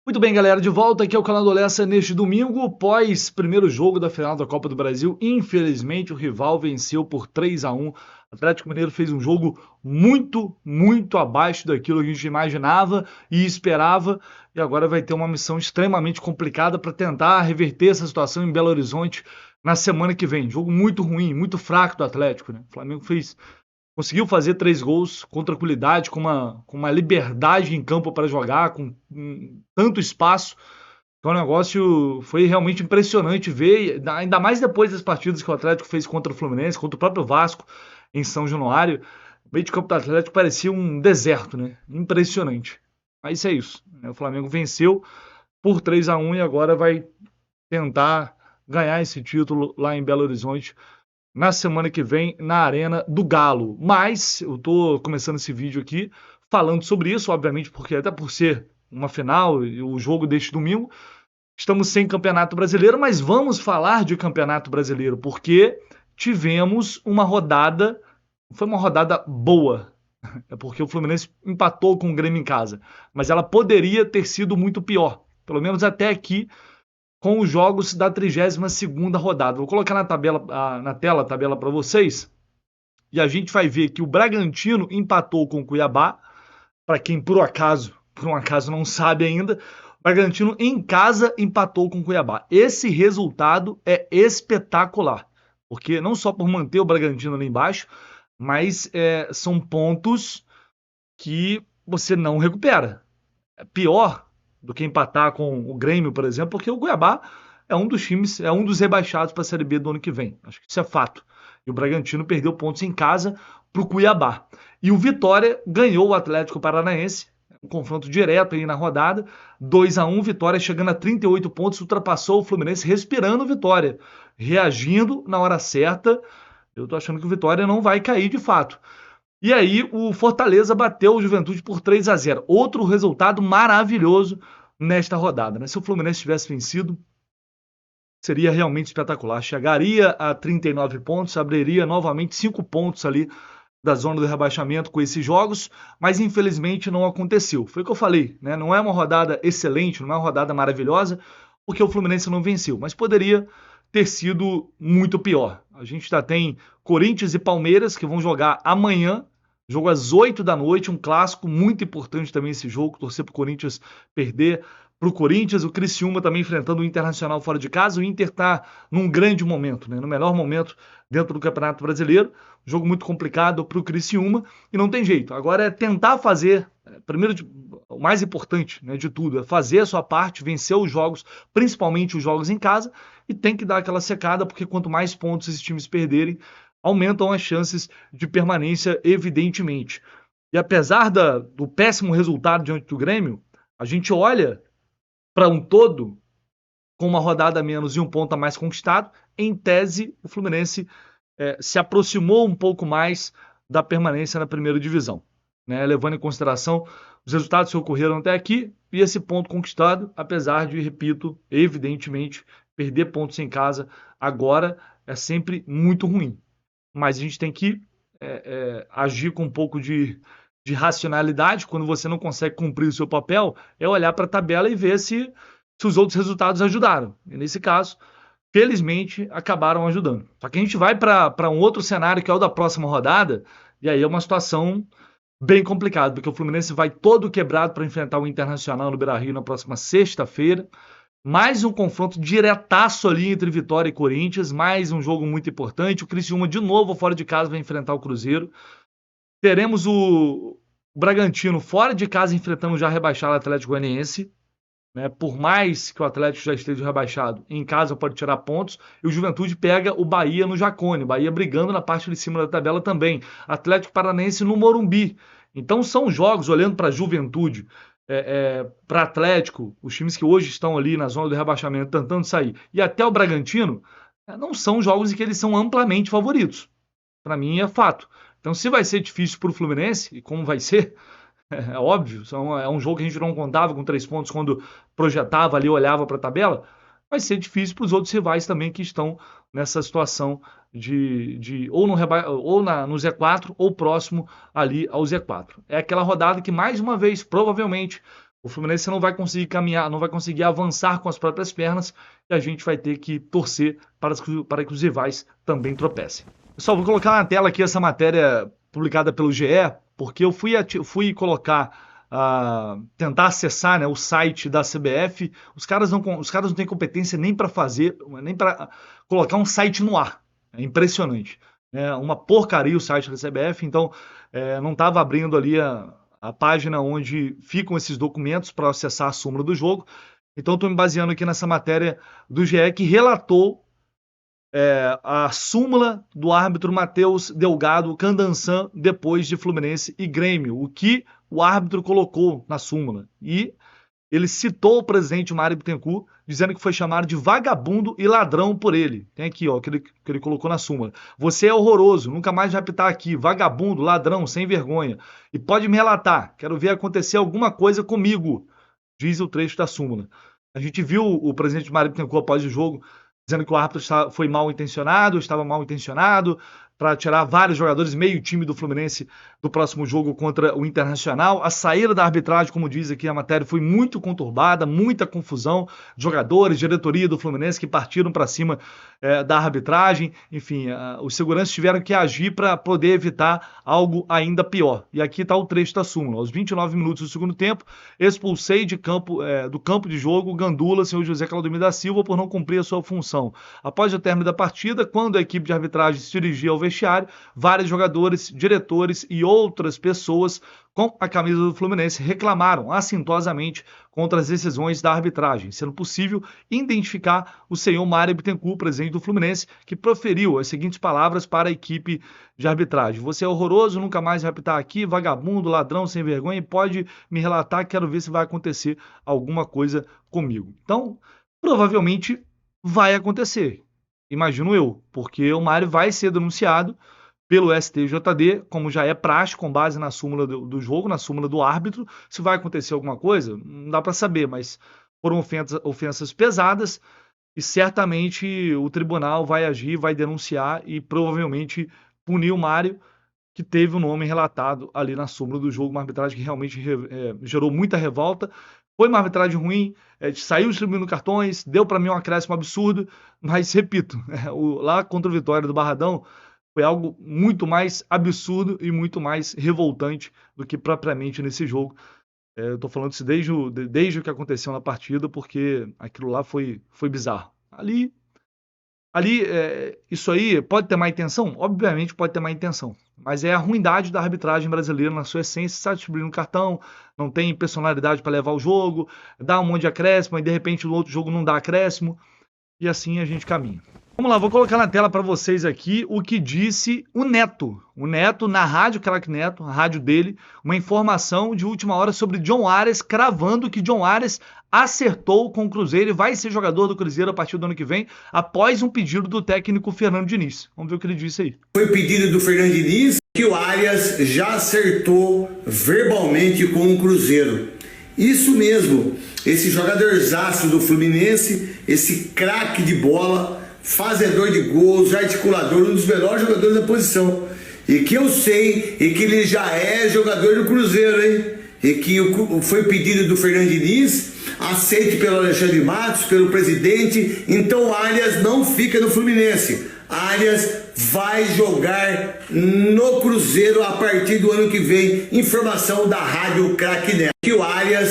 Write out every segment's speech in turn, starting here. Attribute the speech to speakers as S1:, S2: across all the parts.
S1: Muito bem, galera, de volta aqui ao canal do Lessa neste domingo, pós primeiro jogo da final da Copa do Brasil. Infelizmente, o rival venceu por 3-1. O Atlético Mineiro fez um jogo muito abaixo daquilo que a gente imaginava e esperava, e agora vai ter uma missão extremamente complicada para tentar reverter essa situação em Belo Horizonte na semana que vem. Jogo muito ruim, muito fraco do Atlético, né? O Flamengo conseguiu fazer 3 gols com tranquilidade, com uma liberdade em campo para jogar, com tanto espaço. Então o negócio foi realmente impressionante ver, ainda mais depois das partidas que o Atlético fez contra o Fluminense, contra o próprio Vasco em São Januário. O meio de campo do Atlético parecia um deserto, né? Impressionante. Mas é isso, né? O Flamengo venceu por 3-1 e agora vai tentar ganhar esse título lá em Belo Horizonte na semana que vem na Arena do Galo. Mas eu tô começando esse vídeo aqui falando sobre isso, obviamente, porque até por ser uma final e o jogo deste domingo, estamos sem Campeonato Brasileiro, mas vamos falar de Campeonato Brasileiro, porque tivemos uma rodada, foi uma rodada boa, é porque o Fluminense empatou com o Grêmio em casa, mas ela poderia ter sido muito pior, pelo menos até aqui, com os jogos da 32ª rodada. Vou colocar na tela a tabela para vocês, e a gente vai ver que o Bragantino empatou com o Cuiabá, para quem por um acaso não sabe ainda, o Bragantino em casa empatou com o Cuiabá. Esse resultado é espetacular, porque não só por manter o Bragantino ali embaixo, mas são pontos que você não recupera. É pior do que empatar com o Grêmio, por exemplo, porque o Cuiabá é um dos times, é um dos rebaixados para a Série B do ano que vem. Acho que isso é fato. E o Bragantino perdeu pontos em casa para o Cuiabá. E o Vitória ganhou o Atlético Paranaense, um confronto direto aí na rodada, 2-1, Vitória chegando a 38 pontos, ultrapassou o Fluminense respirando Vitória, reagindo na hora certa. Eu tô achando que o Vitória não vai cair de fato. E aí o Fortaleza bateu o Juventude por 3-0. Outro resultado maravilhoso nesta rodada, né? Se o Fluminense tivesse vencido, seria realmente espetacular. Chegaria a 39 pontos, abriria novamente 5 pontos ali da zona do rebaixamento com esses jogos, mas infelizmente não aconteceu. Foi o que eu falei, né? Não é uma rodada excelente, não é uma rodada maravilhosa, porque o Fluminense não venceu, mas poderia ter sido muito pior. A gente já tem Corinthians e Palmeiras que vão jogar amanhã, jogo às 8 da noite, um clássico muito importante também esse jogo, torcer para o Corinthians perder. Para o Corinthians, o Criciúma também enfrentando o Internacional fora de casa. O Inter está num grande momento, né? No melhor momento dentro do Campeonato Brasileiro. Jogo muito complicado para o Criciúma e não tem jeito. Agora é tentar fazer, primeiro, o mais importante, né, de tudo, é fazer a sua parte, vencer os jogos, principalmente os jogos em casa, e tem que dar aquela secada, porque quanto mais pontos esses times perderem, aumentam as chances de permanência, evidentemente. E apesar do péssimo resultado diante do Grêmio, a gente olha para um todo com uma rodada a menos e um ponto a mais conquistado. Em tese, o Fluminense se aproximou um pouco mais da permanência na primeira divisão, né? Levando em consideração os resultados que ocorreram até aqui e esse ponto conquistado, apesar de, repito, evidentemente, perder pontos em casa agora é sempre muito ruim. Mas a gente tem que agir com um pouco de racionalidade. Quando você não consegue cumprir o seu papel, é olhar para a tabela e ver se os outros resultados ajudaram. E nesse caso, felizmente, acabaram ajudando. Só que a gente vai para um outro cenário, que é o da próxima rodada, e aí é uma situação bem complicada, porque o Fluminense vai todo quebrado para enfrentar o Internacional no Beira-Rio na próxima sexta-feira. Mais um confronto diretaço ali entre Vitória e Corinthians, mais um jogo muito importante. O Criciúma, de novo, fora de casa, vai enfrentar o Cruzeiro. Teremos o Bragantino fora de casa enfrentando o já rebaixado Atlético Goianiense, né? Por mais que o Atlético já esteja rebaixado, em casa pode tirar pontos. E o Juventude pega o Bahia no Jacone, Bahia brigando na parte de cima da tabela também. Atlético Paranaense no Morumbi. Então são jogos, olhando para a Juventude, para Atlético, os times que hoje estão ali na zona do rebaixamento tentando sair, e até o Bragantino, não são jogos em que eles são amplamente favoritos. Para mim é fato. Então, se vai ser difícil para o Fluminense, e como vai ser, é óbvio, é um jogo que a gente não contava com 3 pontos quando projetava ali, olhava para a tabela, vai ser difícil para os outros rivais também que estão nessa situação no Z4 ou próximo ali ao Z4. É aquela rodada que, mais uma vez, provavelmente, o Fluminense não vai conseguir caminhar, não vai conseguir avançar com as próprias pernas e a gente vai ter que torcer para que os rivais também tropecem. Pessoal, vou colocar na tela aqui essa matéria publicada pelo GE, porque eu fui colocar, tentar acessar, né, o site da CBF. Os caras não têm competência nem para fazer, nem para colocar um site no ar. É impressionante. É uma porcaria o site da CBF, então não estava abrindo ali a página onde ficam esses documentos para acessar a súmula do jogo. Então estou me baseando aqui nessa matéria do GE que relatou a súmula do árbitro Matheus Delgado Candançan depois de Fluminense e Grêmio, o que o árbitro colocou na súmula. E ele citou o presidente Mário Bittencourt, dizendo que foi chamado de vagabundo e ladrão por ele. Tem aqui, ó, que ele colocou na súmula. Você é horroroso, nunca mais vai apitar aqui. Vagabundo, ladrão, sem vergonha. E pode me relatar, quero ver acontecer alguma coisa comigo, diz o trecho da súmula. A gente viu o presidente Mário Bittencourt após o jogo dizendo que o árbitro foi mal intencionado, estava mal intencionado, para tirar vários jogadores, meio time do Fluminense, do próximo jogo contra o Internacional. A saída da arbitragem, como diz aqui a matéria, foi muito conturbada, muita confusão. Jogadores, diretoria do Fluminense que partiram para cima da arbitragem. Enfim, os seguranças tiveram que agir para poder evitar algo ainda pior. E aqui está o trecho da súmula. Aos 29 minutos do segundo tempo, expulsei do campo de jogo o Gandula, senhor José Claudemir da Silva, por não cumprir a sua função. Após o término da partida, quando a equipe de arbitragem se dirigia ao vestiário, vários jogadores, diretores e outras pessoas com a camisa do Fluminense reclamaram assintosamente contra as decisões da arbitragem, sendo possível identificar o senhor Mário Bittencourt, presidente do Fluminense, que proferiu as seguintes palavras para a equipe de arbitragem: você é horroroso, nunca mais vai apitar aqui, vagabundo, ladrão, sem vergonha, e pode me relatar, quero ver se vai acontecer alguma coisa comigo. Então, provavelmente vai acontecer, imagino eu, porque o Mário vai ser denunciado pelo STJD, como já é praxe, com base na súmula do jogo, na súmula do árbitro. Se vai acontecer alguma coisa, não dá para saber, mas foram ofensas pesadas e certamente o tribunal vai agir, vai denunciar e provavelmente punir o Mário, que teve o nome relatado ali na súmula do jogo, uma arbitragem que realmente gerou muita revolta. Foi uma arbitragem ruim, saiu distribuindo cartões, deu para mim um acréscimo absurdo, mas repito, lá contra o Vitória do Barradão, foi algo muito mais absurdo e muito mais revoltante do que propriamente nesse jogo. Eu tô falando isso desde o que aconteceu na partida, porque aquilo lá foi bizarro. Ali, isso aí pode ter má intenção? Obviamente pode ter má intenção, mas é a ruindade da arbitragem brasileira na sua essência. Está distribuindo um cartão, não tem personalidade para levar o jogo, dá um monte de acréscimo e de repente no outro jogo não dá acréscimo, e assim a gente caminha. Vamos lá, vou colocar na tela para vocês aqui o que disse o Neto. O Neto, na Rádio Craque Neto, a rádio dele, uma informação de última hora sobre John Arias, cravando que John Arias acertou com o Cruzeiro e vai ser jogador do Cruzeiro a partir do ano que vem, após um pedido do técnico Fernando Diniz. Vamos ver o que ele disse aí.
S2: Foi pedido do Fernando Diniz que o Arias já acertou verbalmente com o Cruzeiro. Isso mesmo, esse jogadorzaço do Fluminense, esse craque de bola, fazedor de gols, articulador, um dos melhores jogadores da posição. E que eu sei, e que ele já é jogador do Cruzeiro, hein? E que foi pedido do Fernando Diniz, aceite pelo Alexandre Matos, pelo presidente. Então o Arias não fica no Fluminense. Arias vai jogar no Cruzeiro a partir do ano que vem. Informação da Rádio Craque Neto. Que o Arias...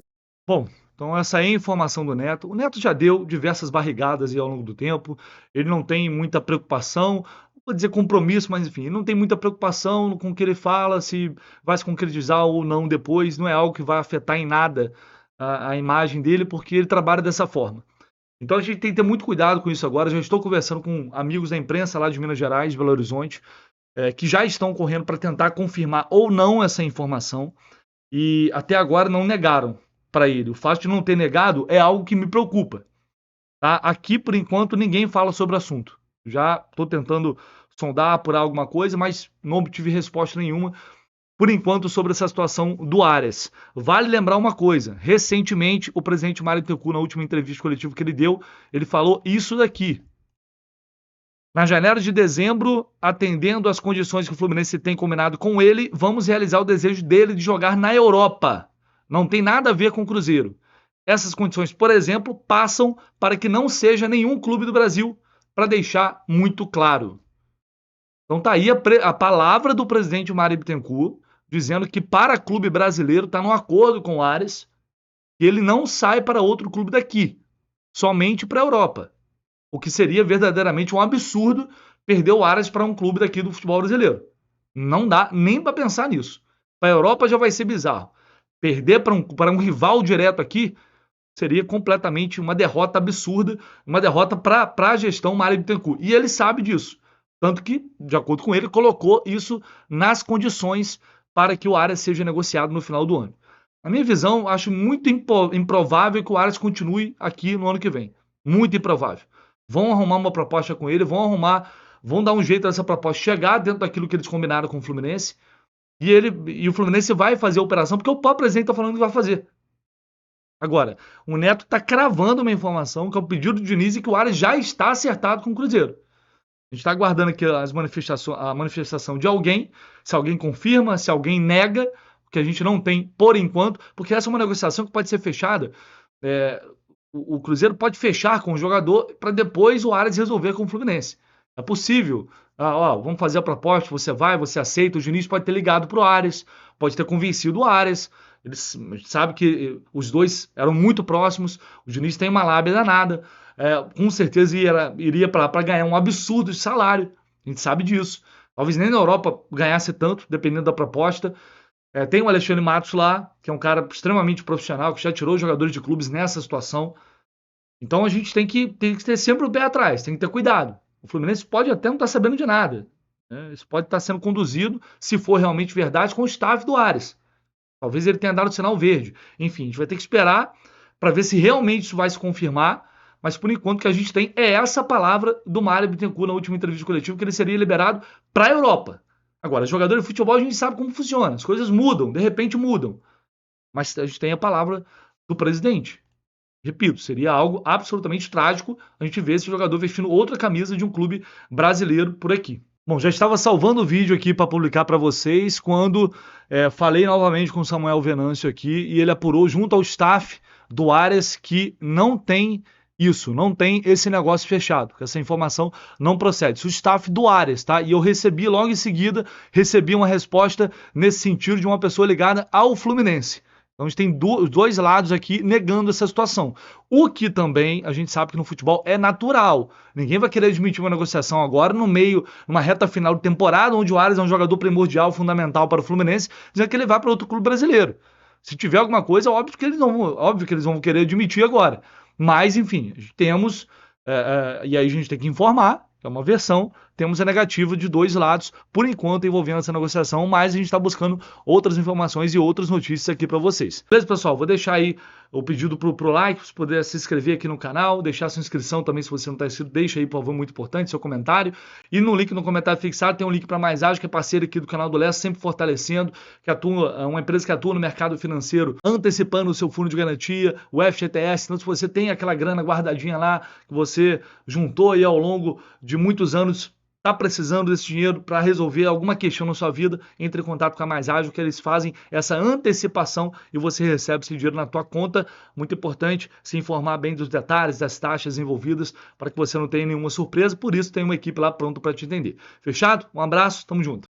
S1: Bom, então essa é a informação do Neto. O Neto já deu diversas barrigadas ao longo do tempo. Ele não tem muita preocupação, não vou dizer compromisso, mas enfim, ele não tem muita preocupação com o que ele fala, se vai se concretizar ou não depois. Não é algo que vai afetar em nada a imagem dele, porque ele trabalha dessa forma. Então a gente tem que ter muito cuidado com isso agora. Já estou conversando com amigos da imprensa lá de Minas Gerais, de Belo Horizonte, que já estão correndo para tentar confirmar ou não essa informação, e até agora não negaram para ele. O fato de não ter negado é algo que me preocupa. Tá? Aqui, por enquanto, ninguém fala sobre o assunto. Já estou tentando sondar, apurar alguma coisa, mas não obtive resposta nenhuma, por enquanto, sobre essa situação do Arias. Vale lembrar uma coisa: recentemente, o presidente Mário Bittencourt, na última entrevista coletiva que ele deu, ele falou isso daqui. Na janela de dezembro, atendendo às condições que o Fluminense tem combinado com ele, vamos realizar o desejo dele de jogar na Europa. Não tem nada a ver com o Cruzeiro. Essas condições, por exemplo, passam para que não seja nenhum clube do Brasil, para deixar muito claro. Então tá aí a palavra do presidente Mário Bittencourt, dizendo que para clube brasileiro está no acordo com o Ares, que ele não sai para outro clube daqui, somente para a Europa. O que seria verdadeiramente um absurdo perder o Ares para um clube daqui do futebol brasileiro. Não dá nem para pensar nisso. Para a Europa já vai ser bizarro. Perder para um rival direto aqui seria completamente uma derrota absurda, uma derrota para a gestão Mário Bittencourt. E ele sabe disso. Tanto que, de acordo com ele, colocou isso nas condições para que o Ares seja negociado no final do ano. Na minha visão, acho muito improvável que o Ares continue aqui no ano que vem. Muito improvável. Vão arrumar uma proposta com ele, vão dar um jeito dessa proposta chegar dentro daquilo que eles combinaram com o Fluminense. E o Fluminense vai fazer a operação, porque o próprio presidente está falando que vai fazer. Agora, o Neto está cravando uma informação, que é o pedido do Diniz, e que o Ares já está acertado com o Cruzeiro. A gente está aguardando aqui a manifestação de alguém, se alguém confirma, se alguém nega, que a gente não tem por enquanto, porque essa é uma negociação que pode ser fechada. O Cruzeiro pode fechar com o jogador para depois o Ares resolver com o Fluminense. É possível. Vamos fazer a proposta, você aceita. O Diniz pode ter ligado para o Ares, pode ter convencido o Ares. Ele sabe que os dois eram muito próximos. O Diniz tem uma lábia danada. Com certeza iria para ganhar um absurdo de salário. A gente sabe disso. Talvez nem na Europa ganhasse tanto, dependendo da proposta. Tem o Alexandre Matos lá, que é um cara extremamente profissional, que já tirou jogadores de clubes nessa situação. Então a gente tem que ter sempre o pé atrás, tem que ter cuidado. O Fluminense pode até não estar sabendo de nada. Isso pode estar sendo conduzido, se for realmente verdade, com o staff do Ares. Talvez ele tenha dado o sinal verde. Enfim, a gente vai ter que esperar para ver se realmente isso vai se confirmar. Mas por enquanto o que a gente tem é essa palavra do Mário Bittencourt na última entrevista coletiva, que ele seria liberado para a Europa. Agora, jogador de futebol a gente sabe como funciona. As coisas mudam, de repente mudam. Mas a gente tem a palavra do presidente. Repito, seria algo absolutamente trágico a gente ver esse jogador vestindo outra camisa de um clube brasileiro por aqui. Bom, já estava salvando o vídeo aqui para publicar para vocês quando falei novamente com o Samuel Venâncio aqui e ele apurou junto ao staff do Ares que não tem isso, não tem esse negócio fechado, que essa informação não procede. Isso é o staff do Ares, tá? E eu recebi logo em seguida, uma resposta nesse sentido de uma pessoa ligada ao Fluminense. Então a gente tem dois lados aqui negando essa situação. O que também a gente sabe que no futebol é natural. Ninguém vai querer admitir uma negociação agora numa reta final de temporada, onde o Ares é um jogador primordial, fundamental para o Fluminense, dizendo que ele vai para outro clube brasileiro. Se tiver alguma coisa, óbvio que eles vão querer admitir agora. Mas, enfim, temos, e aí a gente tem que informar, é uma versão, temos a negativa de dois lados, por enquanto envolvendo essa negociação, mas a gente está buscando outras informações e outras notícias aqui para vocês. Beleza, pessoal? Vou deixar aí o pedido pro like, para você poder se inscrever aqui no canal, deixar sua inscrição também, se você não está inscrito, deixa aí, por favor, muito importante, seu comentário. E no link no comentário fixado tem um link para Mais Ágil, que é parceiro aqui do canal do Lessa, sempre fortalecendo, uma empresa que atua no mercado financeiro, antecipando o seu fundo de garantia, o FGTS. Então, se você tem aquela grana guardadinha lá, que você juntou aí ao longo de muitos anos, está precisando desse dinheiro para resolver alguma questão na sua vida, entre em contato com a Mais Ágil, que eles fazem essa antecipação e você recebe esse dinheiro na tua conta. Muito importante se informar bem dos detalhes, das taxas envolvidas, para que você não tenha nenhuma surpresa. Por isso tem uma equipe lá pronta para te atender. Fechado? Um abraço, tamo junto.